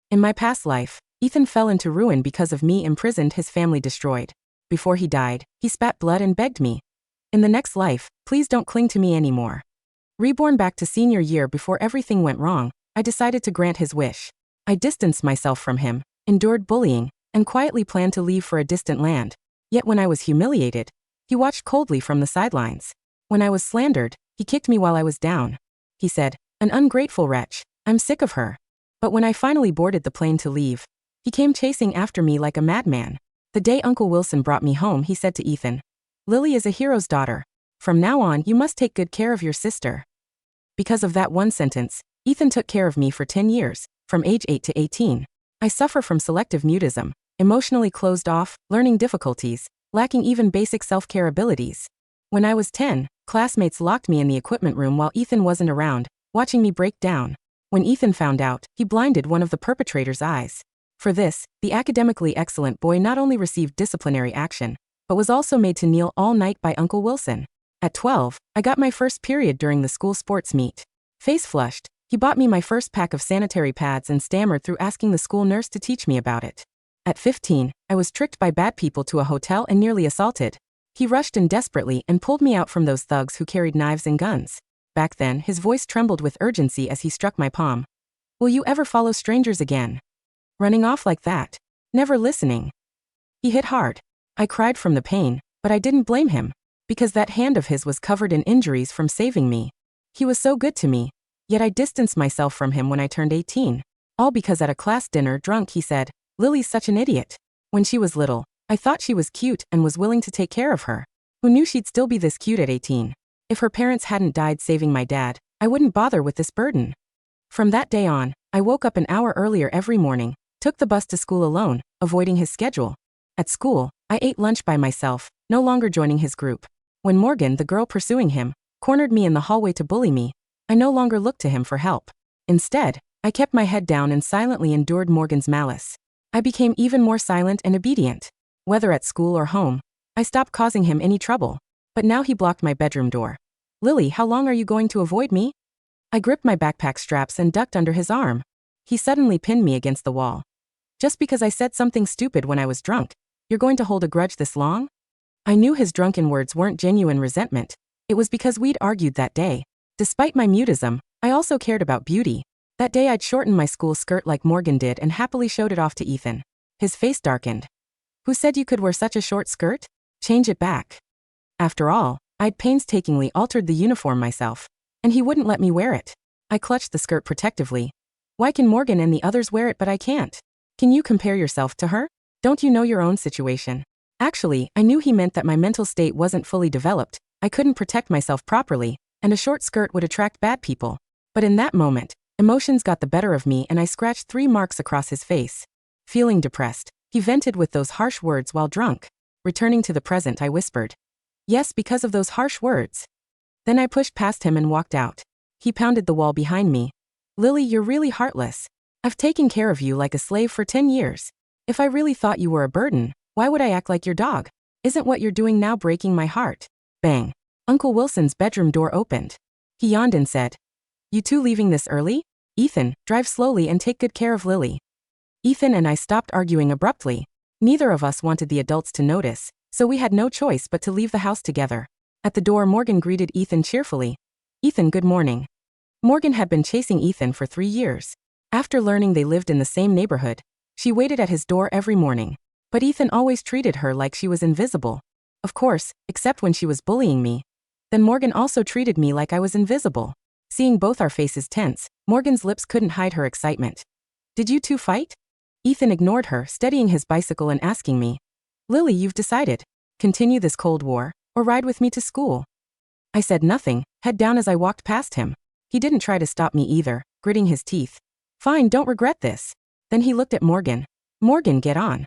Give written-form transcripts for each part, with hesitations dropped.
In my past life, Ethan fell into ruin because of me, imprisoned, his family destroyed. Before he died, he spat blood and begged me. In the next life, please don't cling to me anymore. Reborn back to senior year before everything went wrong, I decided to grant his wish. I distanced myself from him, endured bullying, and quietly planned to leave for a distant land. Yet when I was humiliated, he watched coldly from the sidelines. When I was slandered, he kicked me while I was down. He said, "An ungrateful wretch, I'm sick of her." But when I finally boarded the plane to leave, he came chasing after me like a madman. The day Uncle Wilson brought me home, he said to Ethan, "Lily is a hero's daughter. From now on, you must take good care of your sister." Because of that one sentence, Ethan took care of me for 10 years, from age 8 to 18. I suffer from selective mutism, emotionally closed off, learning difficulties, lacking even basic self-care abilities. When I was 10, classmates locked me in the equipment room while Ethan wasn't around, watching me break down. When Ethan found out, he blinded one of the perpetrator's eyes. For this, the academically excellent boy not only received disciplinary action, but was also made to kneel all night by Uncle Wilson. At 12, I got my first period during the school sports meet. Face flushed, he bought me my first pack of sanitary pads and stammered through asking the school nurse to teach me about it. At 15, I was tricked by bad people to a hotel and nearly assaulted. He rushed in desperately and pulled me out from those thugs who carried knives and guns. Back then, his voice trembled with urgency as he struck my palm. "Will you ever follow strangers again? Running off like that. Never listening." He hit hard. I cried from the pain, but I didn't blame him, because that hand of his was covered in injuries from saving me. He was so good to me, yet I distanced myself from him when I turned 18. All because at a class dinner drunk he said, "Lily's such an idiot." When she was little, I thought she was cute and was willing to take care of her. Who knew she'd still be this cute at 18? If her parents hadn't died saving my dad, I wouldn't bother with this burden. From that day on, I woke up an hour earlier every morning, took the bus to school alone, avoiding his schedule. At school, I ate lunch by myself, no longer joining his group. When Morgan, the girl pursuing him, cornered me in the hallway to bully me, I no longer looked to him for help. Instead, I kept my head down and silently endured Morgan's malice. I became even more silent and obedient. Whether at school or home, I stopped causing him any trouble. But now he blocked my bedroom door. "Lily, how long are you going to avoid me?" I gripped my backpack straps and ducked under his arm. He suddenly pinned me against the wall. "Just because I said something stupid when I was drunk, you're going to hold a grudge this long?" I knew his drunken words weren't genuine resentment. It was because we'd argued that day. Despite my mutism, I also cared about beauty. That day I'd shortened my school skirt like Morgan did and happily showed it off to Ethan. His face darkened. "Who said you could wear such a short skirt? Change it back." After all, I'd painstakingly altered the uniform myself, and he wouldn't let me wear it. I clutched the skirt protectively. "Why can Morgan and the others wear it but I can't? Can you compare yourself to her? Don't you know your own situation?" Actually, I knew he meant that my mental state wasn't fully developed, I couldn't protect myself properly, and a short skirt would attract bad people. But in that moment, emotions got the better of me and I scratched 3 marks across his face. Feeling depressed, he vented with those harsh words while drunk. Returning to the present, I whispered, "Yes, because of those harsh words." Then I pushed past him and walked out. He pounded the wall behind me. "Lily, you're really heartless. I've taken care of you like a slave for 10 years. If I really thought you were a burden, why would I act like your dog? Isn't what you're doing now breaking my heart?" Bang. Uncle Wilson's bedroom door opened. He yawned and said, "You two leaving this early? Ethan, drive slowly and take good care of Lily." Ethan and I stopped arguing abruptly. Neither of us wanted the adults to notice, so we had no choice but to leave the house together. At the door, Morgan greeted Ethan cheerfully. "Ethan, good morning." Morgan had been chasing Ethan for 3 years. After learning they lived in the same neighborhood, she waited at his door every morning. But Ethan always treated her like she was invisible. Of course, except when she was bullying me. Then Morgan also treated me like I was invisible. Seeing both our faces tense, Morgan's lips couldn't hide her excitement. "Did you two fight?" Ethan ignored her, steadying his bicycle and asking me, "Lily, you've decided. Continue this Cold War, or ride with me to school?" I said nothing, head down as I walked past him. He didn't try to stop me either, gritting his teeth. "Fine, don't regret this." Then he looked at Morgan. "Morgan, get on."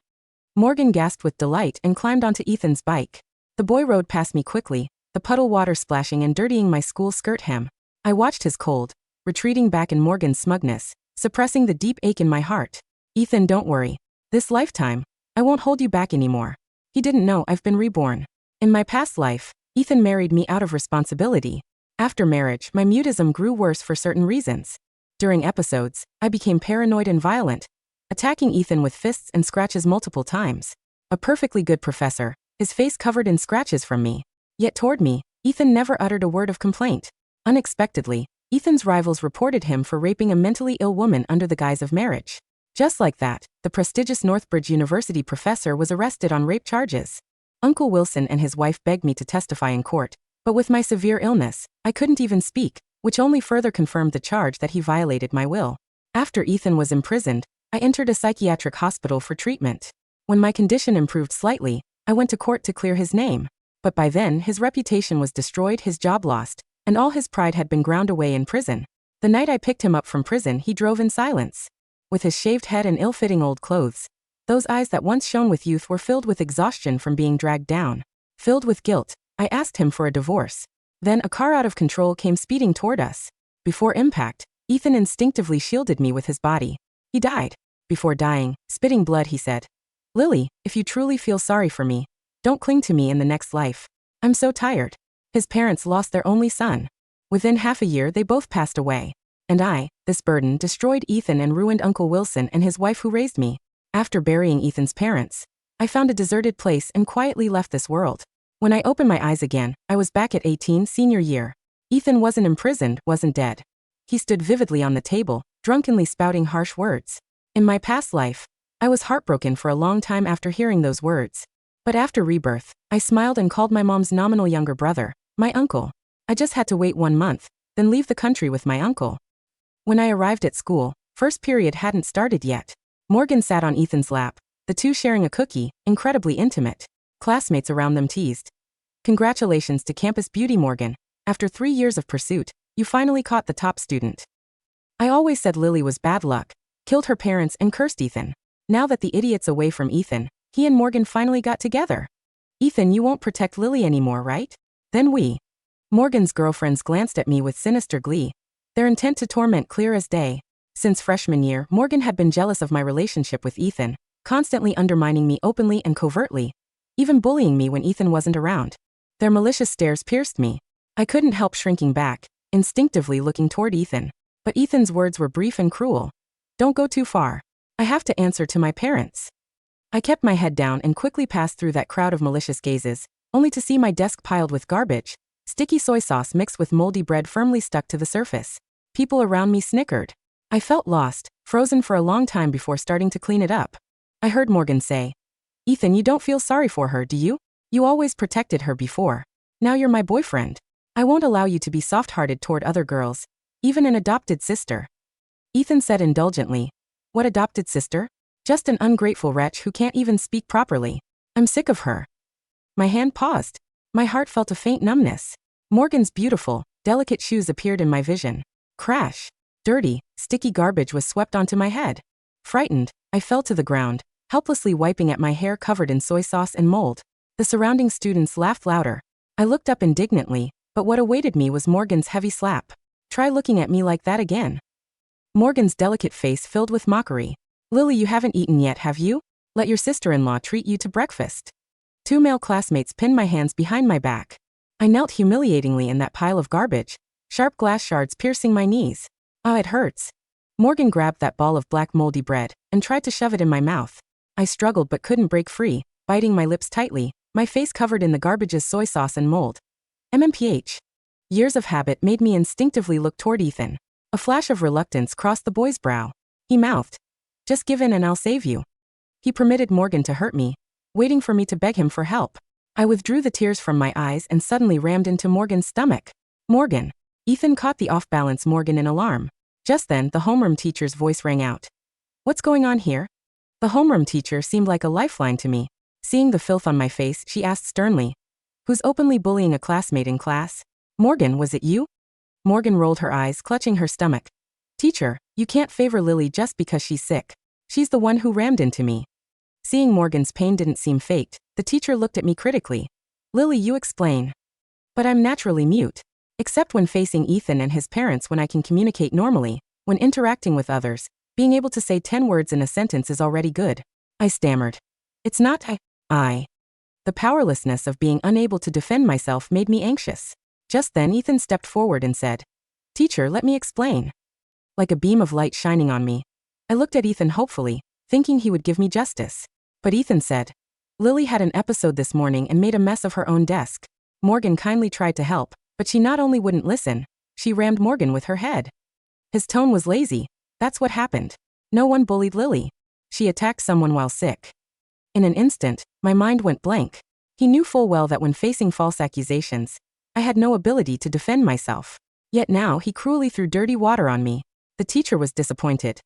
Morgan gasped with delight and climbed onto Ethan's bike. The boy rode past me quickly, the puddle water splashing and dirtying my school skirt hem. I watched his cold, retreating back in Morgan's smugness, suppressing the deep ache in my heart. "Ethan, don't worry. This lifetime, I won't hold you back anymore." He didn't know I've been reborn. In my past life, Ethan married me out of responsibility. After marriage, my mutism grew worse for certain reasons. During episodes, I became paranoid and violent, attacking Ethan with fists and scratches multiple times. A perfectly good professor, his face covered in scratches from me. Yet toward me, Ethan never uttered a word of complaint. Unexpectedly, Ethan's rivals reported him for raping a mentally ill woman under the guise of marriage. Just like that, the prestigious Northbridge University professor was arrested on rape charges. Uncle Wilson and his wife begged me to testify in court, but with my severe illness, I couldn't even speak, which only further confirmed the charge that he violated my will. After Ethan was imprisoned, I entered a psychiatric hospital for treatment. When my condition improved slightly, I went to court to clear his name. But by then, his reputation was destroyed, his job lost, and all his pride had been ground away in prison. The night I picked him up from prison, he drove in silence. With his shaved head and ill-fitting old clothes, those eyes that once shone with youth were filled with exhaustion from being dragged down. Filled with guilt, I asked him for a divorce. Then a car out of control came speeding toward us. Before impact, Ethan instinctively shielded me with his body. He died. Before dying, spitting blood, he said, "Lily, if you truly feel sorry for me, don't cling to me in the next life. I'm so tired." His parents lost their only son. Within half a year, they both passed away. And I, this burden, destroyed Ethan and ruined Uncle Wilson and his wife who raised me. After burying Ethan's parents, I found a deserted place and quietly left this world. When I opened my eyes again, I was back at 18, senior year. Ethan wasn't imprisoned, wasn't dead. He stood vividly on the table, drunkenly spouting harsh words. In my past life, I was heartbroken for a long time after hearing those words. But after rebirth, I smiled and called my mom's nominal younger brother my uncle. I just had to wait 1 month, then leave the country with my uncle. When I arrived at school, first period hadn't started yet. Morgan sat on Ethan's lap, the two sharing a cookie, incredibly intimate. Classmates around them teased. "Congratulations to campus beauty, Morgan. After 3 years of pursuit, you finally caught the top student." I always said Lily was bad luck, killed her parents and cursed Ethan. Now that the idiot's away from Ethan, he and Morgan finally got together. "Ethan, you won't protect Lily anymore, right?" Then we. Morgan's girlfriends glanced at me with sinister glee, their intent to torment clear as day. Since freshman year, Morgan had been jealous of my relationship with Ethan, constantly undermining me openly and covertly, even bullying me when Ethan wasn't around. Their malicious stares pierced me. I couldn't help shrinking back, instinctively looking toward Ethan. But Ethan's words were brief and cruel. "Don't go too far. I have to answer to my parents." I kept my head down and quickly passed through that crowd of malicious gazes, only to see my desk piled with garbage, sticky soy sauce mixed with moldy bread firmly stuck to the surface. People around me snickered. I felt lost, frozen for a long time before starting to clean it up. I heard Morgan say, "Ethan, you don't feel sorry for her, do you? You always protected her before. Now you're my boyfriend. I won't allow you to be soft-hearted toward other girls, even an adopted sister." Ethan said indulgently, "What adopted sister? Just an ungrateful wretch who can't even speak properly. I'm sick of her." My hand paused. My heart felt a faint numbness. Morgan's beautiful, delicate shoes appeared in my vision. Crash. Dirty, sticky garbage was swept onto my head. Frightened, I fell to the ground, helplessly wiping at my hair covered in soy sauce and mold. The surrounding students laughed louder. I looked up indignantly, but what awaited me was Morgan's heavy slap. "Try looking at me like that again." Morgan's delicate face filled with mockery. "Lily, you haven't eaten yet, have you? Let your sister-in-law treat you to breakfast." 2 male classmates pinned my hands behind my back. I knelt humiliatingly in that pile of garbage, sharp glass shards piercing my knees. "Ah, it hurts." Morgan grabbed that ball of black moldy bread and tried to shove it in my mouth. I struggled but couldn't break free, biting my lips tightly, my face covered in the garbage's soy sauce and mold. MMPH. Years of habit made me instinctively look toward Ethan. A flash of reluctance crossed the boy's brow. He mouthed, "Just give in and I'll save you." He permitted Morgan to hurt me, waiting for me to beg him for help. I withdrew the tears from my eyes and suddenly rammed into Morgan's stomach. "Morgan." Ethan caught the off-balance Morgan in alarm. Just then, the homeroom teacher's voice rang out. "What's going on here?" The homeroom teacher seemed like a lifeline to me. Seeing the filth on my face, she asked sternly, "Who's openly bullying a classmate in class?" "Morgan, was it you?" Morgan rolled her eyes, clutching her stomach. "Teacher, you can't favor Lily just because she's sick. She's the one who rammed into me." Seeing Morgan's pain didn't seem faked, the teacher looked at me critically. "Lily, you explain." But I'm naturally mute. Except when facing Ethan and his parents, when I can communicate normally, when interacting with others, being able to say 10 words in a sentence is already good. I stammered. "It's not I." The powerlessness of being unable to defend myself made me anxious. Just then Ethan stepped forward and said, "Teacher, let me explain." Like a beam of light shining on me, I looked at Ethan hopefully, thinking he would give me justice. But Ethan said, Lily had an episode this morning and made a mess of her own desk. Morgan kindly tried to help, but she not only wouldn't listen, she rammed Morgan with her head. His tone was lazy. That's what happened. No one bullied Lily. She attacked someone while sick. In an instant, my mind went blank. He knew full well that when facing false accusations, I had no ability to defend myself. Yet now he cruelly threw dirty water on me. The teacher was disappointed.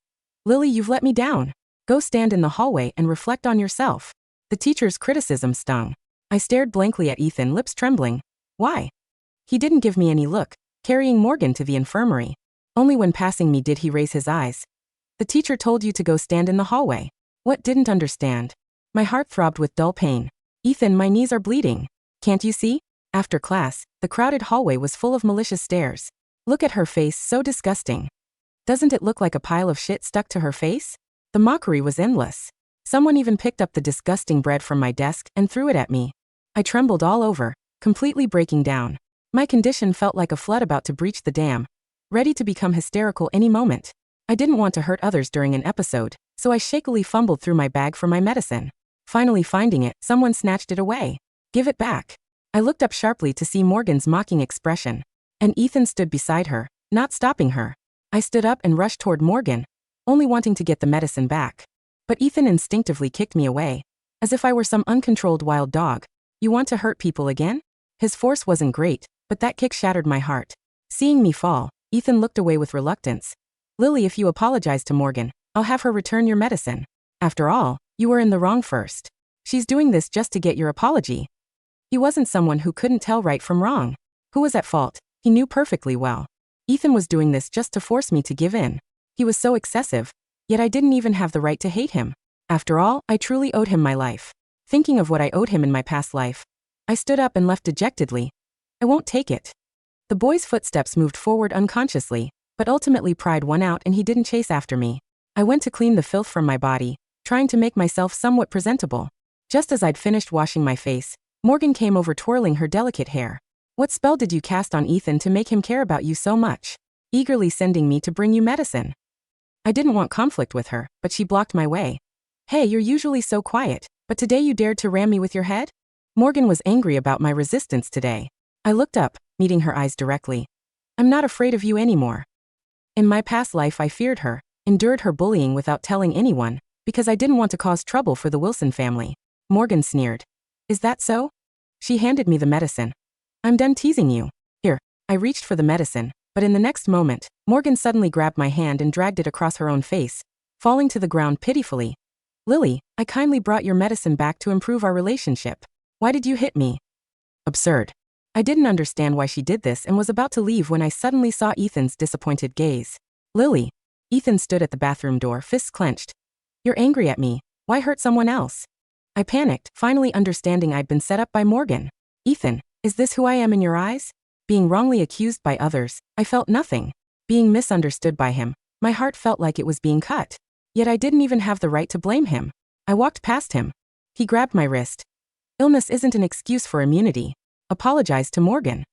Lily, you've let me down. Go stand in the hallway and reflect on yourself. The teacher's criticism stung. I stared blankly at Ethan, lips trembling. Why? He didn't give me any look, carrying Morgan to the infirmary. Only when passing me did he raise his eyes. The teacher told you to go stand in the hallway. What? Didn't understand. My heart throbbed with dull pain. Ethan, my knees are bleeding. Can't you see? After class, the crowded hallway was full of malicious stares. Look at her face, so disgusting. Doesn't it look like a pile of shit stuck to her face? The mockery was endless. Someone even picked up the disgusting bread from my desk and threw it at me. I trembled all over, completely breaking down. My condition felt like a flood about to breach the dam, ready to become hysterical any moment. I didn't want to hurt others during an episode, so I shakily fumbled through my bag for my medicine. Finally finding it, someone snatched it away. Give it back. I looked up sharply to see Morgan's mocking expression, and Ethan stood beside her, not stopping her. I stood up and rushed toward Morgan, only wanting to get the medicine back. But Ethan instinctively kicked me away, as if I were some uncontrolled wild dog. You want to hurt people again? His force wasn't great, but that kick shattered my heart. Seeing me fall, Ethan looked away with reluctance. Lily, if you apologize to Morgan, I'll have her return your medicine. After all, you were in the wrong first. She's doing this just to get your apology. He wasn't someone who couldn't tell right from wrong. Who was at fault? He knew perfectly well. Ethan was doing this just to force me to give in. He was so excessive, yet I didn't even have the right to hate him. After all, I truly owed him my life. Thinking of what I owed him in my past life, I stood up and left dejectedly. I won't take it. The boy's footsteps moved forward unconsciously, but ultimately pride won out and he didn't chase after me. I went to clean the filth from my body, trying to make myself somewhat presentable. Just as I'd finished washing my face, Morgan came over twirling her delicate hair. What spell did you cast on Ethan to make him care about you so much? Eagerly sending me to bring you medicine. I didn't want conflict with her, but she blocked my way. Hey, you're usually so quiet, but today you dared to ram me with your head? Morgan was angry about my resistance today. I looked up, meeting her eyes directly. I'm not afraid of you anymore. In my past life I feared her, endured her bullying without telling anyone, because I didn't want to cause trouble for the Wilson family. Morgan sneered. Is that so? She handed me the medicine. I'm done teasing you. Here. I reached for the medicine, but in the next moment, Morgan suddenly grabbed my hand and dragged it across her own face, falling to the ground pitifully. Lily, I kindly brought your medicine back to improve our relationship. Why did you hit me? Absurd. I didn't understand why she did this and was about to leave when I suddenly saw Ethan's disappointed gaze. Lily. Ethan stood at the bathroom door, fists clenched. You're angry at me. Why hurt someone else? I panicked, finally understanding I'd been set up by Morgan. Ethan, is this who I am in your eyes? Being wrongly accused by others, I felt nothing. Being misunderstood by him, my heart felt like it was being cut. Yet I didn't even have the right to blame him. I walked past him. He grabbed my wrist. Illness isn't an excuse for immunity. Apologize to Morgan.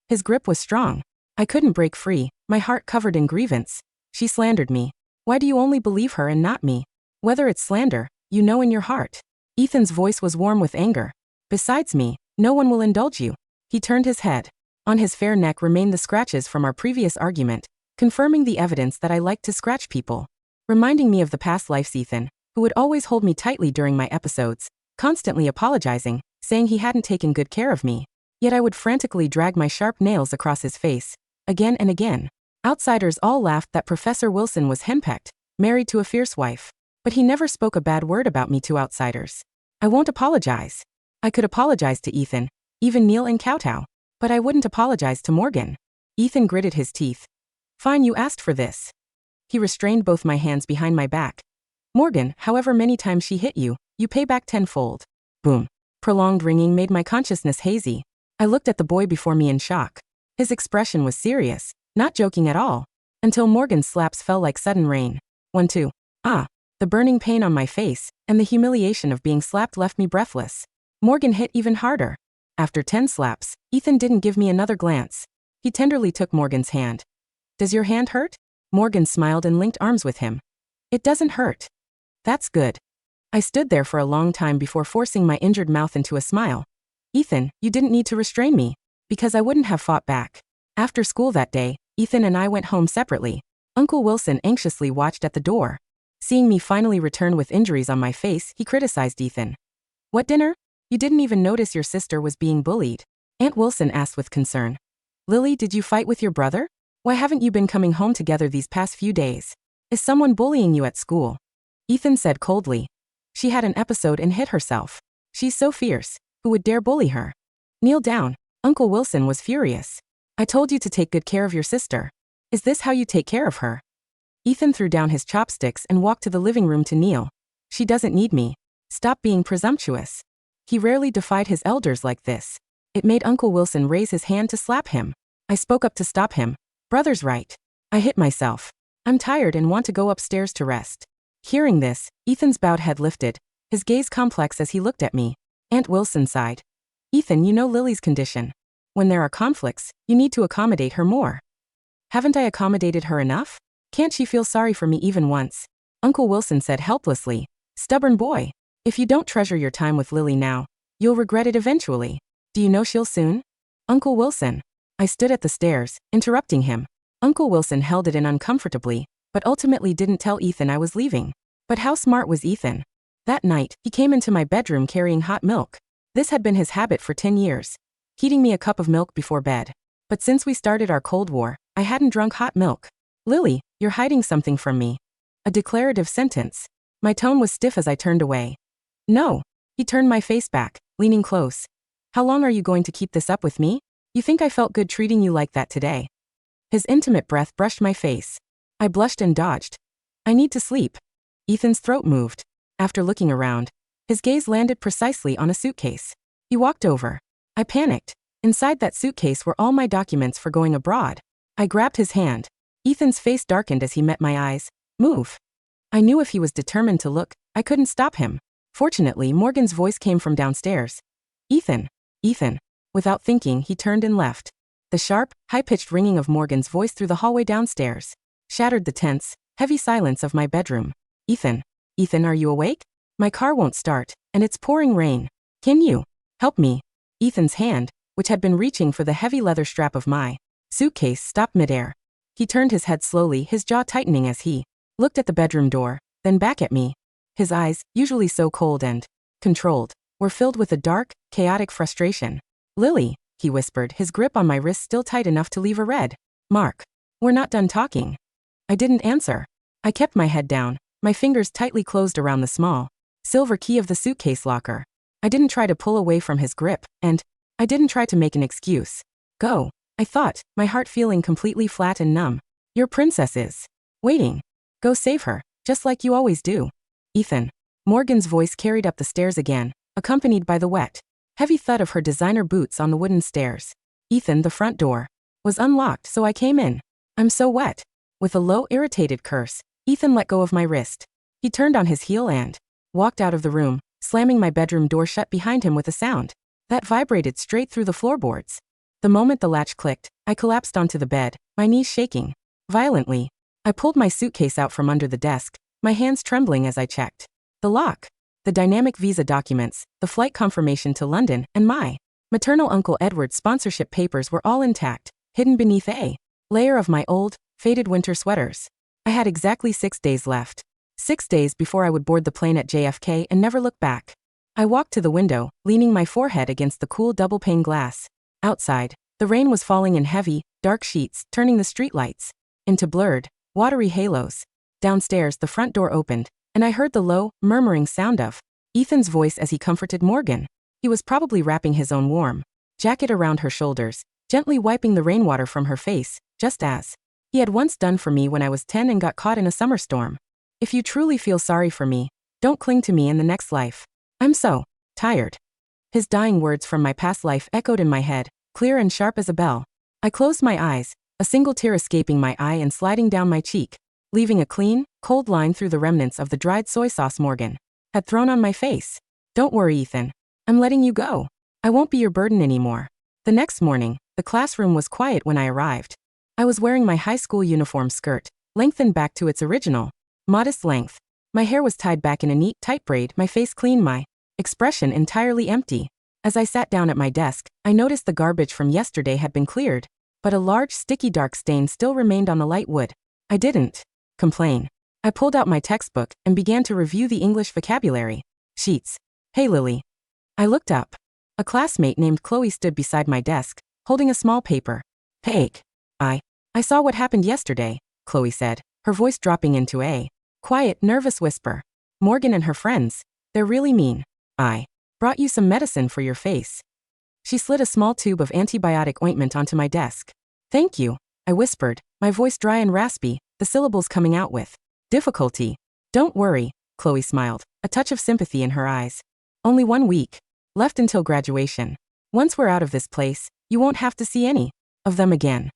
His grip was strong. I couldn't break free, my heart covered in grievance. She slandered me. Why do you only believe her and not me? Whether it's slander, you know in your heart. Ethan's voice was warm with anger. Besides me, no one will indulge you. He turned his head. On his fair neck remained the scratches from our previous argument, confirming the evidence that I liked to scratch people. Reminding me of the past lives Ethan, who would always hold me tightly during my episodes, constantly apologizing, saying he hadn't taken good care of me. Yet I would frantically drag my sharp nails across his face, again and again. Outsiders all laughed that Professor Wilson was henpecked, married to a fierce wife. But he never spoke a bad word about me to outsiders. I won't apologize. I could apologize to Ethan, even kneel and kowtow, but I wouldn't apologize to Morgan. Ethan gritted his teeth. Fine, you asked for this. He restrained both my hands behind my back. Morgan, however many times she hit you, you pay back tenfold. Boom. Prolonged ringing made my consciousness hazy. I looked at the boy before me in shock. His expression was serious, not joking at all, until Morgan's slaps fell like sudden rain. 1, 2. Ah. The burning pain on my face, and the humiliation of being slapped left me breathless. Morgan hit even harder. After 10 slaps, Ethan didn't give me another glance. He tenderly took Morgan's hand. Does your hand hurt? Morgan smiled and linked arms with him. It doesn't hurt. That's good. I stood there for a long time before forcing my injured mouth into a smile. Ethan, you didn't need to restrain me, because I wouldn't have fought back. After school that day, Ethan and I went home separately. Uncle Wilson anxiously watched at the door. Seeing me finally return with injuries on my face, he criticized Ethan. What dinner? You didn't even notice your sister was being bullied. Aunt Wilson asked with concern. Lily, did you fight with your brother? Why haven't you been coming home together these past few days? Is someone bullying you at school? Ethan said coldly. She had an episode and hit herself. She's so fierce. Who would dare bully her? Kneel down. Uncle Wilson was furious. I told you to take good care of your sister. Is this how you take care of her? Ethan threw down his chopsticks and walked to the living room to kneel. She doesn't need me. Stop being presumptuous. He rarely defied his elders like this. It made Uncle Wilson raise his hand to slap him. I spoke up to stop him. Brother's right. I hit myself. I'm tired and want to go upstairs to rest. Hearing this, Ethan's bowed head lifted, his gaze complex as he looked at me. Aunt Wilson sighed. Ethan, you know Lily's condition. When there are conflicts, you need to accommodate her more. Haven't I accommodated her enough? Can't she feel sorry for me even once? Uncle Wilson said helplessly. Stubborn boy. If you don't treasure your time with Lily now, you'll regret it eventually. Do you know she'll soon? Uncle Wilson. I stood at the stairs, interrupting him. Uncle Wilson held it in uncomfortably, but ultimately didn't tell Ethan I was leaving. But how smart was Ethan? That night, he came into my bedroom carrying hot milk. This had been his habit for 10 years. Heating me a cup of milk before bed. But since we started our Cold War, I hadn't drunk hot milk. Lily, you're hiding something from me. A declarative sentence. My tone was stiff as I turned away. No. He turned my face back, leaning close. How long are you going to keep this up with me? You think I felt good treating you like that today? His intimate breath brushed my face. I blushed and dodged. I need to sleep. Ethan's throat moved. After looking around, his gaze landed precisely on a suitcase. He walked over. I panicked. Inside that suitcase were all my documents for going abroad. I grabbed his hand. Ethan's face darkened as he met my eyes. Move. I knew if he was determined to look, I couldn't stop him. Fortunately, Morgan's voice came from downstairs. Ethan. Ethan. Without thinking, he turned and left. The sharp, high-pitched ringing of Morgan's voice through the hallway downstairs shattered the tense, heavy silence of my bedroom. Ethan. Ethan, are you awake? My car won't start, and it's pouring rain. Can you help me? Ethan's hand, which had been reaching for the heavy leather strap of my suitcase, stopped midair. He turned his head slowly, his jaw tightening as he looked at the bedroom door, then back at me. His eyes, usually so cold and controlled, were filled with a dark, chaotic frustration. Lily, he whispered, his grip on my wrist still tight enough to leave a red mark. We're not done talking. I didn't answer. I kept my head down, my fingers tightly closed around the small silver key of the suitcase locker. I didn't try to pull away from his grip, and I didn't try to make an excuse. Go, I thought, my heart feeling completely flat and numb. Your princess is waiting. Go save her, just like you always do. Ethan. Morgan's voice carried up the stairs again, accompanied by the wet, heavy thud of her designer boots on the wooden stairs. Ethan, the front door was unlocked, so I came in. I'm so wet. With a low, irritated curse, Ethan let go of my wrist. He turned on his heel and walked out of the room, slamming my bedroom door shut behind him with a sound that vibrated straight through the floorboards. The moment the latch clicked, I collapsed onto the bed, my knees shaking violently. I pulled my suitcase out from under the desk, my hands trembling as I checked the lock, the dynamic visa documents, the flight confirmation to London, and my maternal Uncle Edward's sponsorship papers were all intact, hidden beneath a layer of my old, faded winter sweaters. I had exactly 6 days left. 6 days before I would board the plane at JFK and never look back. I walked to the window, leaning my forehead against the cool double-pane glass. Outside, the rain was falling in heavy, dark sheets, turning the streetlights into blurred, watery halos. Downstairs, the front door opened, and I heard the low, murmuring sound of Ethan's voice as he comforted Morgan. He was probably wrapping his own warm jacket around her shoulders, gently wiping the rainwater from her face, just as he had once done for me when I was 10 and got caught in a summer storm. If you truly feel sorry for me, don't cling to me in the next life. I'm so tired. His dying words from my past life echoed in my head, clear and sharp as a bell. I closed my eyes, a single tear escaping my eye and sliding down my cheek, leaving a clean, cold line through the remnants of the dried soy sauce Morgan had thrown on my face. Don't worry, Ethan. I'm letting you go. I won't be your burden anymore. The next morning, the classroom was quiet when I arrived. I was wearing my high school uniform skirt, lengthened back to its original modest length. My hair was tied back in a neat, tight braid, my face clean, my expression entirely empty. As I sat down at my desk, I noticed the garbage from yesterday had been cleared, but a large, sticky dark stain still remained on the light wood. I didn't complain. I pulled out my textbook and began to review the English vocabulary sheets. Hey, Lily. I looked up. A classmate named Chloe stood beside my desk, holding a small paper. Peg. I saw what happened yesterday, Chloe said, her voice dropping into a quiet, nervous whisper. Morgan and her friends, they're really mean. I brought you some medicine for your face. She slid a small tube of antibiotic ointment onto my desk. Thank you, I whispered, my voice dry and raspy, the syllables coming out with difficulty. Don't worry, Chloe smiled, a touch of sympathy in her eyes. Only 1 week left until graduation. Once we're out of this place, you won't have to see any of them again.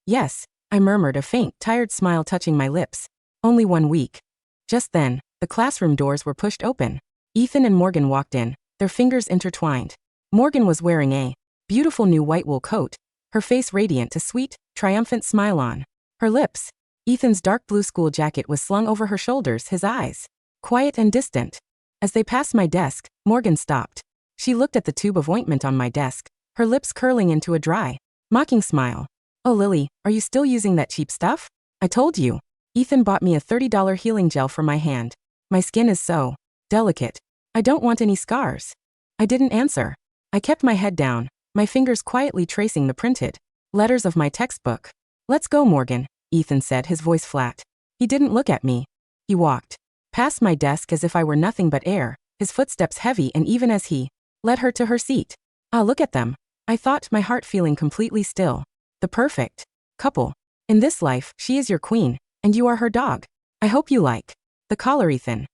Yes, I murmured, a faint, tired smile touching my lips. Only 1 week. Just then, the classroom doors were pushed open. Ethan and Morgan walked in, their fingers intertwined. Morgan was wearing a beautiful new white wool coat, her face radiant, a sweet, triumphant smile on her lips. Ethan's dark blue school jacket was slung over her shoulders, his eyes quiet and distant. As they passed my desk, Morgan stopped. She looked at the tube of ointment on my desk, her lips curling into a dry, mocking smile. Oh, Lily, are you still using that cheap stuff? I told you. Ethan bought me a $30 healing gel for my hand. My skin is so delicate. I don't want any scars. I didn't answer. I kept my head down, my fingers quietly tracing the printed letters of my textbook. Let's go, Morgan, Ethan said, his voice flat. He didn't look at me. He walked past my desk as if I were nothing but air, his footsteps heavy and even as he led her to her seat. Ah, look at them, I thought, my heart feeling completely still. The perfect couple. In this life, she is your queen, and you are her dog. I hope you like the collar, Ethan.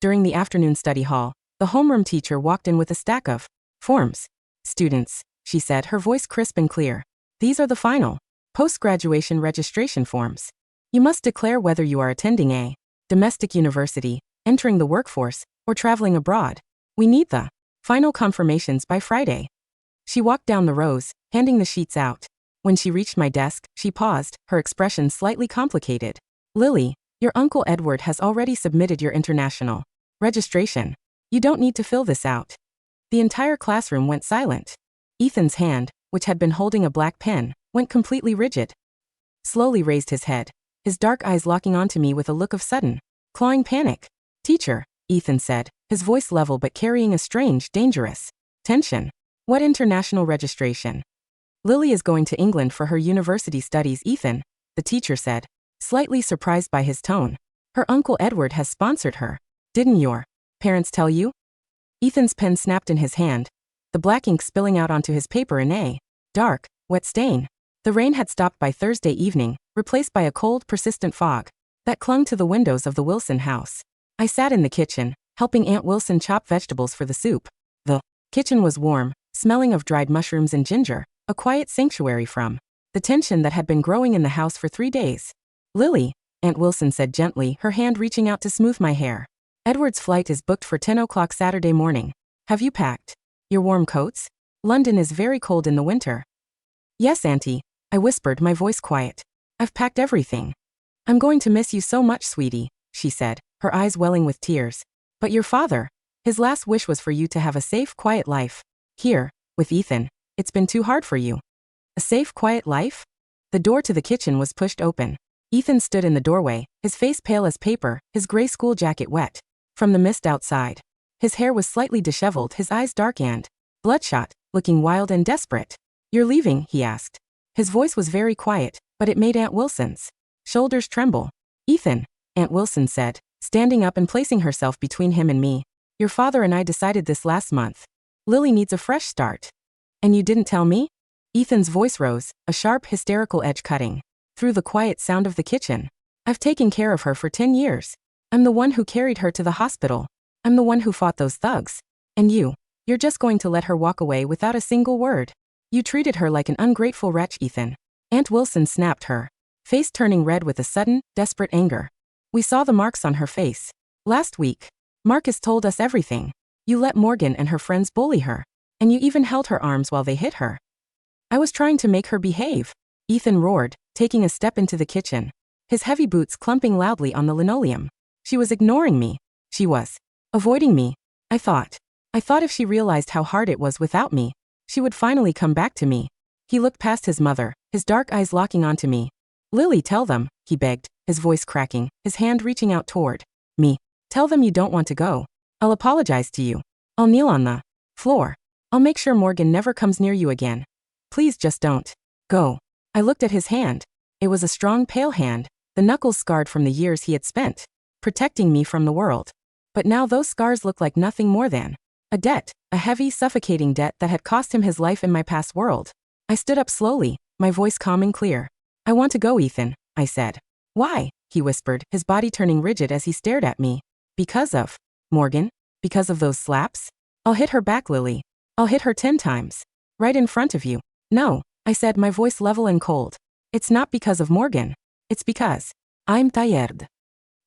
During the afternoon study hall, the homeroom teacher walked in with a stack of forms. Students, she said, her voice crisp and clear. These are the final post-graduation registration forms. You must declare whether you are attending a domestic university, entering the workforce, or traveling abroad. We need the final confirmations by Friday. She walked down the rows, handing the sheets out. When she reached my desk, she paused, her expression slightly complicated. Lily, your Uncle Edward has already submitted your international registration. You don't need to fill this out. The entire classroom went silent. Ethan's hand, which had been holding a black pen, went completely rigid. Slowly raised his head, his dark eyes locking onto me with a look of sudden, clawing panic. Teacher, Ethan said, his voice level but carrying a strange, dangerous tension. What international registration? Lily is going to England for her university studies, Ethan, the teacher said, slightly surprised by his tone. Her Uncle Edward has sponsored her. Didn't your parents tell you? Ethan's pen snapped in his hand, the black ink spilling out onto his paper in a dark, wet stain. The rain had stopped by Thursday evening, replaced by a cold, persistent fog that clung to the windows of the Wilson house. I sat in the kitchen, helping Aunt Wilson chop vegetables for the soup. The kitchen was warm, smelling of dried mushrooms and ginger, a quiet sanctuary from the tension that had been growing in the house for 3 days. Lily, Aunt Wilson said gently, her hand reaching out to smooth my hair. Edward's flight is booked for 10 o'clock Saturday morning. Have you packed your warm coats? London is very cold in the winter. Yes, Auntie, I whispered, my voice quiet. I've packed everything. I'm going to miss you so much, sweetie, she said, her eyes welling with tears. But your father, his last wish was for you to have a safe, quiet life. Here, with Ethan, it's been too hard for you. A safe, quiet life? The door to the kitchen was pushed open. Ethan stood in the doorway, his face pale as paper, his gray school jacket wet from the mist outside. His hair was slightly disheveled, his eyes dark and bloodshot, looking wild and desperate. You're leaving, he asked. His voice was very quiet, but it made Aunt Wilson's shoulders tremble. Ethan, Aunt Wilson said, standing up and placing herself between him and me. Your father and I decided this last month. Lily needs a fresh start. And you didn't tell me? Ethan's voice rose, a sharp, hysterical edge cutting through the quiet sound of the kitchen. I've taken care of her for 10 years. I'm the one who carried her to the hospital. I'm the one who fought those thugs. And you're just going to let her walk away without a single word. You treated her like an ungrateful wretch, Ethan. Aunt Wilson snapped, her face turning red with a sudden, desperate anger. We saw the marks on her face. Last week, Marcus told us everything. You let Morgan and her friends bully her. And you even held her arms while they hit her. I was trying to make her behave, Ethan roared, taking a step into the kitchen, his heavy boots clumping loudly on the linoleum. She was ignoring me. She was avoiding me. I thought if she realized how hard it was without me, she would finally come back to me. He looked past his mother, his dark eyes locking onto me. Lily, tell them, he begged, his voice cracking, his hand reaching out toward me. Tell them you don't want to go. I'll apologize to you. I'll kneel on the floor. I'll make sure Morgan never comes near you again. Please just don't go. I looked at his hand. It was a strong, pale hand, the knuckles scarred from the years he had spent protecting me from the world. But now those scars looked like nothing more than a debt, a heavy, suffocating debt that had cost him his life in my past world. I stood up slowly, my voice calm and clear. I want to go, Ethan, I said. Why? He whispered, his body turning rigid as he stared at me. Because of Morgan? Because of those slaps? I'll hit her back, Lily. I'll hit her 10 times. Right in front of you. No, I said, my voice level and cold. It's not because of Morgan. It's because I'm tired.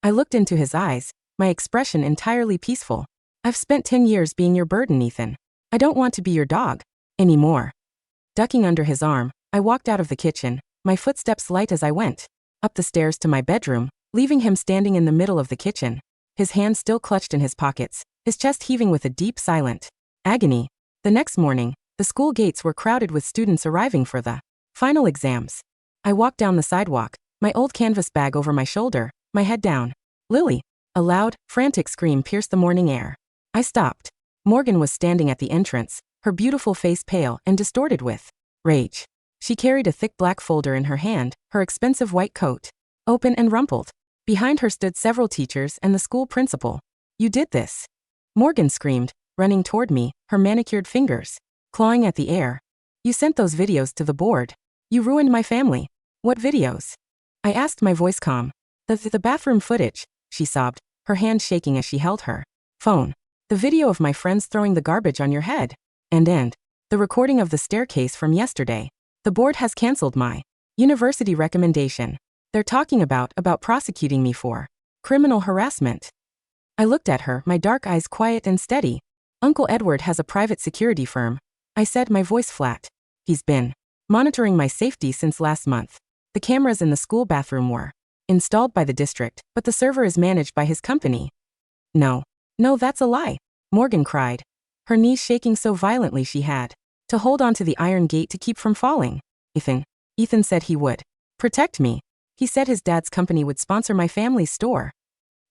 I looked into his eyes, my expression entirely peaceful. I've spent 10 years being your burden, Ethan. I don't want to be your dog anymore. Ducking under his arm, I walked out of the kitchen, my footsteps light as I went up the stairs to my bedroom, leaving him standing in the middle of the kitchen, his hands still clutched in his pockets, his chest heaving with a deep, silent agony. The next morning, the school gates were crowded with students arriving for the final exams. I walked down the sidewalk, my old canvas bag over my shoulder, my head down. Lily! A loud, frantic scream pierced the morning air. I stopped. Morgan was standing at the entrance, her beautiful face pale and distorted with rage. She carried a thick black folder in her hand, her expensive white coat open and rumpled. Behind her stood several teachers and the school principal. You did this. Morgan screamed, running toward me, her manicured fingers clawing at the air. You sent those videos to the board. You ruined my family. What videos? I asked, my voice calm. The bathroom footage, she sobbed, her hand shaking as she held her phone. The video of my friends throwing the garbage on your head. And the recording of the staircase from yesterday. The board has canceled my university recommendation. They're talking about prosecuting me for criminal harassment. I looked at her, my dark eyes quiet and steady. Uncle Edward has a private security firm. I said, my voice flat. He's been monitoring my safety since last month. The cameras in the school bathroom were installed by the district, but the server is managed by his company. No, that's a lie, Morgan cried, her knees shaking so violently she had to hold onto the iron gate to keep from falling. Ethan said he would protect me. He said his dad's company would sponsor my family's store.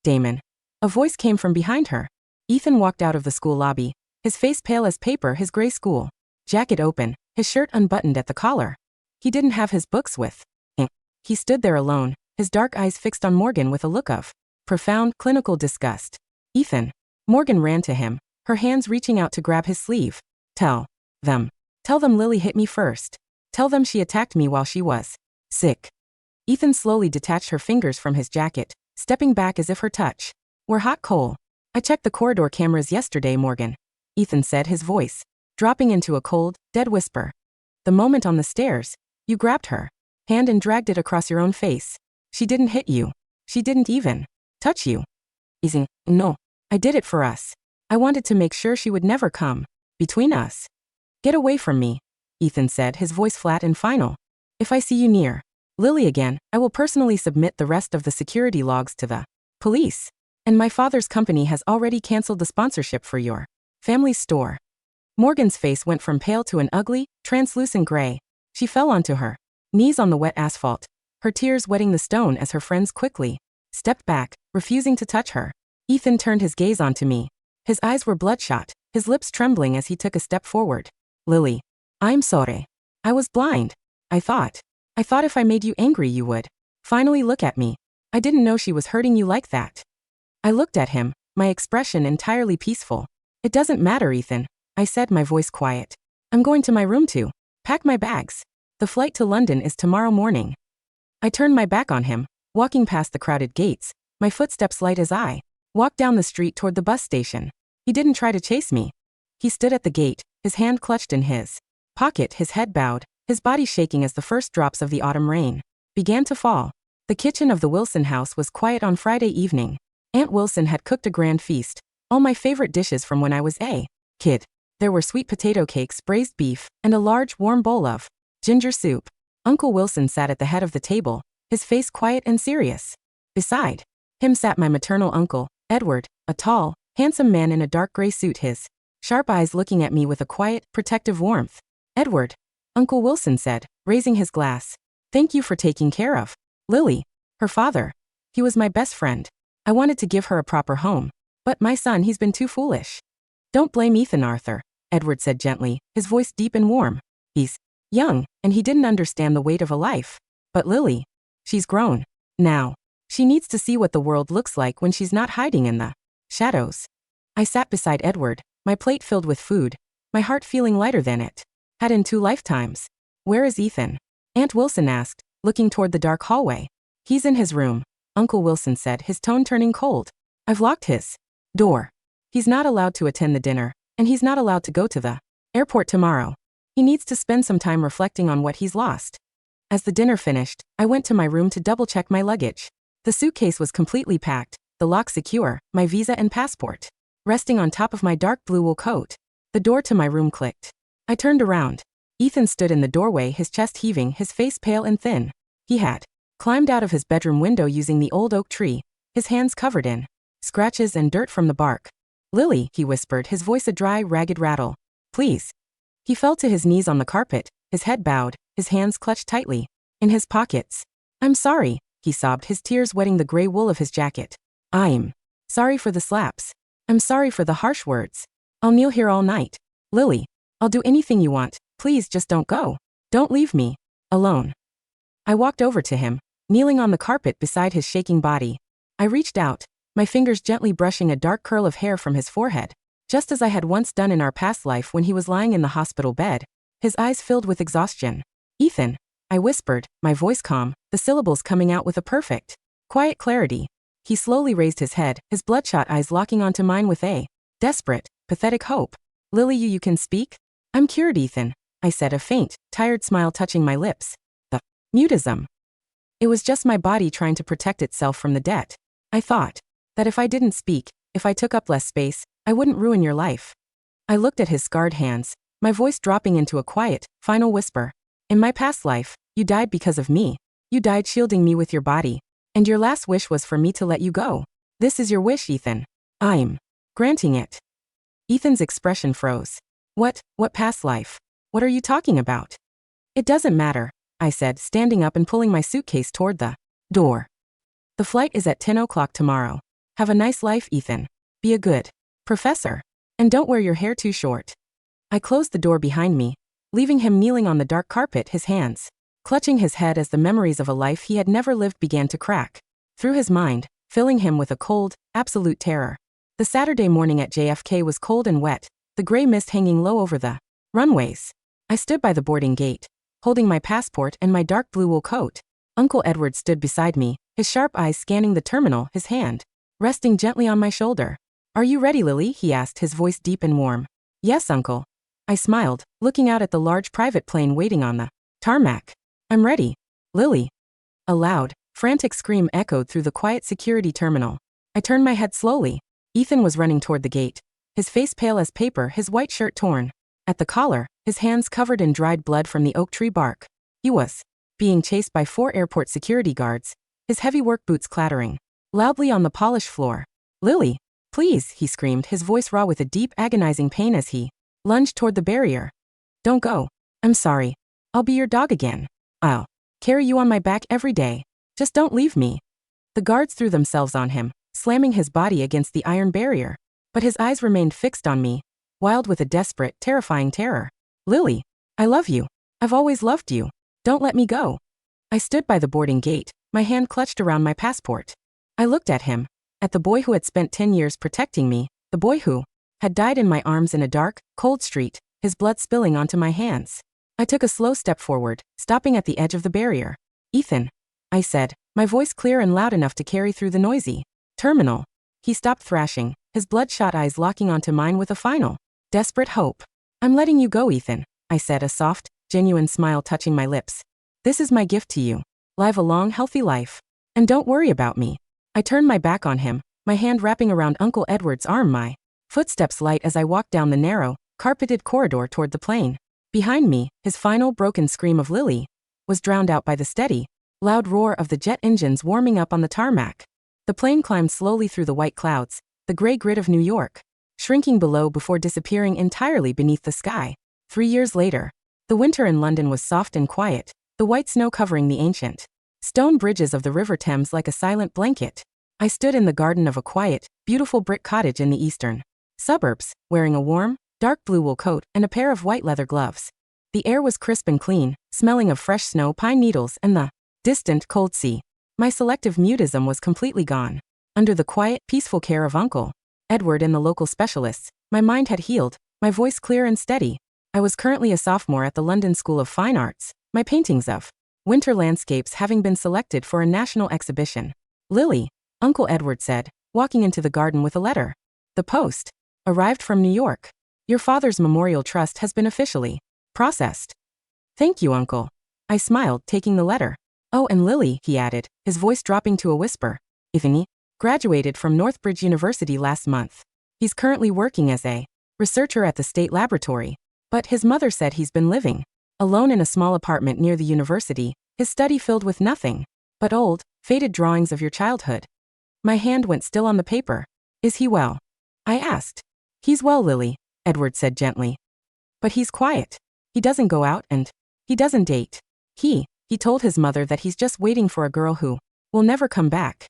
Damon. A voice came from behind her. Ethan walked out of the school lobby, his face pale as paper, his gray school jacket open, his shirt unbuttoned at the collar. He didn't have his books with him. He stood there alone, his dark eyes fixed on Morgan with a look of profound, clinical disgust. Ethan. Morgan ran to him, her hands reaching out to grab his sleeve. Tell them Lily hit me first. Tell them she attacked me while she was sick. Ethan slowly detached her fingers from his jacket, stepping back as if her touch were hot coal. I checked the corridor cameras yesterday, Morgan, Ethan said, his voice dropping into a cold, dead whisper. The moment on the stairs, you grabbed her hand and dragged it across your own face. She didn't hit you. She didn't even touch you. Ethan, no. I did it for us. I wanted to make sure she would never come between us. Get away from me, Ethan said, his voice flat and final. If I see you near Lily again, I will personally submit the rest of the security logs to the police. And my father's company has already canceled the sponsorship for your family's store. Morgan's face went from pale to an ugly, translucent gray. She fell onto her knees on the wet asphalt, her tears wetting the stone as her friends quickly stepped back, refusing to touch her. Ethan turned his gaze onto me. His eyes were bloodshot, his lips trembling as he took a step forward. Lily. I'm sorry. I was blind. I thought if I made you angry you would finally look at me. I didn't know she was hurting you like that. I looked at him, my expression entirely peaceful. It doesn't matter, Ethan, I said, my voice quiet. I'm going to my room to pack my bags. The flight to London is tomorrow morning. I turned my back on him, walking past the crowded gates, my footsteps light as I walked down the street toward the bus station. He didn't try to chase me. He stood at the gate, his hand clutched in his pocket, his head bowed, his body shaking as the first drops of the autumn rain began to fall. The kitchen of the Wilson house was quiet on Friday evening. Aunt Wilson had cooked a grand feast, all my favorite dishes from when I was a kid. There were sweet potato cakes, braised beef, and a large, warm bowl of ginger soup. Uncle Wilson sat at the head of the table, his face quiet and serious. Beside Him sat my maternal uncle, Edward, a tall, handsome man in a dark gray suit, his sharp eyes looking at me with a quiet, protective warmth. Edward, Uncle Wilson said, raising his glass. Thank you for taking care of Lily. Her father. He was my best friend. I wanted to give her a proper home. But my son, he's been too foolish. Don't blame Ethan, Arthur, Edward said gently, his voice deep and warm. He's young, and he didn't understand the weight of a life. But Lily, she's grown. Now, she needs to see what the world looks like when she's not hiding in the shadows. I sat beside Edward, my plate filled with food, my heart feeling lighter than it had in 2 lifetimes. Where is Ethan? Aunt Wilson asked, looking toward the dark hallway. He's in his room, Uncle Wilson said, his tone turning cold. I've locked his door. He's not allowed to attend the dinner, and he's not allowed to go to the airport tomorrow. He needs to spend some time reflecting on what he's lost. As the dinner finished, I went to my room to double-check my luggage. The suitcase was completely packed, the lock secure, my visa and passport resting on top of my dark blue wool coat. The door to my room clicked. I turned around. Ethan stood in the doorway, his chest heaving, his face pale and thin. He had climbed out of his bedroom window using the old oak tree, his hands covered in scratches and dirt from the bark. Lily, he whispered, his voice a dry, ragged rattle. Please. He fell to his knees on the carpet, his head bowed, his hands clutched tightly in his pockets. I'm sorry, he sobbed, his tears wetting the gray wool of his jacket. I'm sorry for the slaps. I'm sorry for the harsh words. I'll kneel here all night. Lily, I'll do anything you want. Please just don't go. Don't leave me alone. I walked over to him, kneeling on the carpet beside his shaking body. I reached out, my fingers gently brushing a dark curl of hair from his forehead, just as I had once done in our past life when he was lying in the hospital bed, his eyes filled with exhaustion. Ethan, I whispered, my voice calm, the syllables coming out with a perfect, quiet clarity. He slowly raised his head, his bloodshot eyes locking onto mine with a desperate, pathetic hope. Lily, you can speak? I'm cured, Ethan, I said, a faint, tired smile touching my lips. The mutism. It was just my body trying to protect itself from the debt. I thought that if I didn't speak, if I took up less space, I wouldn't ruin your life. I looked at his scarred hands, my voice dropping into a quiet, final whisper. In my past life, you died because of me. You died shielding me with your body. And your last wish was for me to let you go. This is your wish, Ethan. I'm granting it. Ethan's expression froze. What past life? What are you talking about? It doesn't matter, I said, standing up and pulling my suitcase toward the door. The flight is at 10 o'clock tomorrow. Have a nice life, Ethan. Be a good professor. And don't wear your hair too short. I closed the door behind me, leaving him kneeling on the dark carpet, his hands clutching his head as the memories of a life he had never lived began to crack through his mind, filling him with a cold, absolute terror. The Saturday morning at JFK was cold and wet, the gray mist hanging low over the runways. I stood by the boarding gate, holding my passport and my dark blue wool coat. Uncle Edward stood beside me, his sharp eyes scanning the terminal, his hand resting gently on my shoulder. Are you ready, Lily? He asked, his voice deep and warm. Yes, Uncle. I smiled, looking out at the large private plane waiting on the tarmac. I'm ready. Lily. A loud, frantic scream echoed through the quiet security terminal. I turned my head slowly. Ethan was running toward the gate, his face pale as paper, his white shirt torn at the collar, his hands covered in dried blood from the oak tree bark. He was being chased by 4 airport security guards, his heavy work boots clattering loudly on the polished floor. Lily, please, he screamed, his voice raw with a deep, agonizing pain as he lunged toward the barrier. Don't go. I'm sorry. I'll be your dog again. I'll carry you on my back every day. Just don't leave me. The guards threw themselves on him, slamming his body against the iron barrier. But his eyes remained fixed on me, wild with a desperate, terrifying terror. Lily, I love you. I've always loved you. Don't let me go. I stood by the boarding gate, my hand clutched around my passport. I looked at him, at the boy who had spent 10 years protecting me, the boy who had died in my arms in a dark, cold street, his blood spilling onto my hands. I took a slow step forward, stopping at the edge of the barrier. Ethan, I said, my voice clear and loud enough to carry through the noisy terminal. He stopped thrashing, his bloodshot eyes locking onto mine with a final, desperate hope. I'm letting you go, Ethan, I said, a soft, genuine smile touching my lips. This is my gift to you. Live a long, healthy life. And don't worry about me. I turned my back on him, my hand wrapping around Uncle Edward's arm, my footsteps light as I walked down the narrow, carpeted corridor toward the plane. Behind me, his final broken scream of Lily was drowned out by the steady, loud roar of the jet engines warming up on the tarmac. The plane climbed slowly through the white clouds, the gray grid of New York, shrinking below before disappearing entirely beneath the sky. 3 years later, the winter in London was soft and quiet, the white snow covering the ancient stone bridges of the River Thames like a silent blanket. I stood in the garden of a quiet, beautiful brick cottage in the eastern suburbs, wearing a warm, dark blue wool coat and a pair of white leather gloves. The air was crisp and clean, smelling of fresh snow, pine needles, and the distant, cold sea. My selective mutism was completely gone. Under the quiet, peaceful care of Uncle Edward and the local specialists, my mind had healed, my voice clear and steady. I was currently a sophomore at the London School of Fine Arts, my paintings of winter landscapes having been selected for a national exhibition. "Lily," Uncle Edward said, walking into the garden with a letter. "The post arrived from New York. Your father's memorial trust has been officially processed." "Thank you, Uncle." I smiled, taking the letter. "Oh, and Lily," he added, his voice dropping to a whisper. "Ifini graduated from Northbridge University last month. He's currently working as a researcher at the state laboratory. But his mother said he's been living alone in a small apartment near the university, his study filled with nothing but old, faded drawings of your childhood." My hand went still on the paper. "Is he well?" I asked. "He's well, Lily," Edward said gently. "But he's quiet. He doesn't go out and he doesn't date. He told his mother that he's just waiting for a girl who will never come back."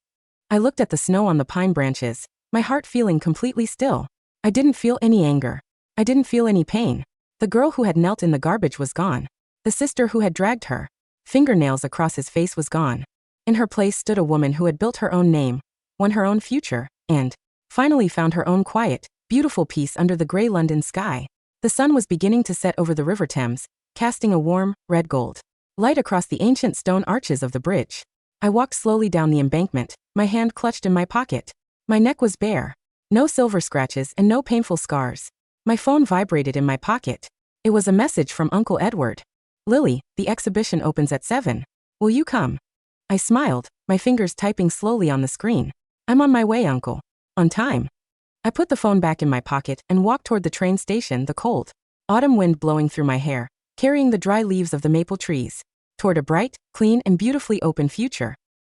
I looked at the snow on the pine branches, my heart feeling completely still. I didn't feel any anger. I didn't feel any pain. The girl who had knelt in the garbage was gone. The sister who had dragged her fingernails across his face was gone. In her place stood a woman who had built her own name, won her own future, and finally found her own quiet, beautiful peace under the gray London sky. The sun was beginning to set over the River Thames, casting a warm, red-gold light across the ancient stone arches of the bridge. I walked slowly down the embankment, my hand clutched in my pocket. My neck was bare. No silver scratches and no painful scars. My phone vibrated in my pocket. It was a message from Uncle Edward. "Lily, the exhibition opens at 7. Will you come?" I smiled, my fingers typing slowly on the screen. "I'm on my way, Uncle. On time." I put the phone back in my pocket and walked toward the train station, the cold autumn wind blowing through my hair, carrying the dry leaves of the maple trees, toward a bright, clean, and beautifully open future.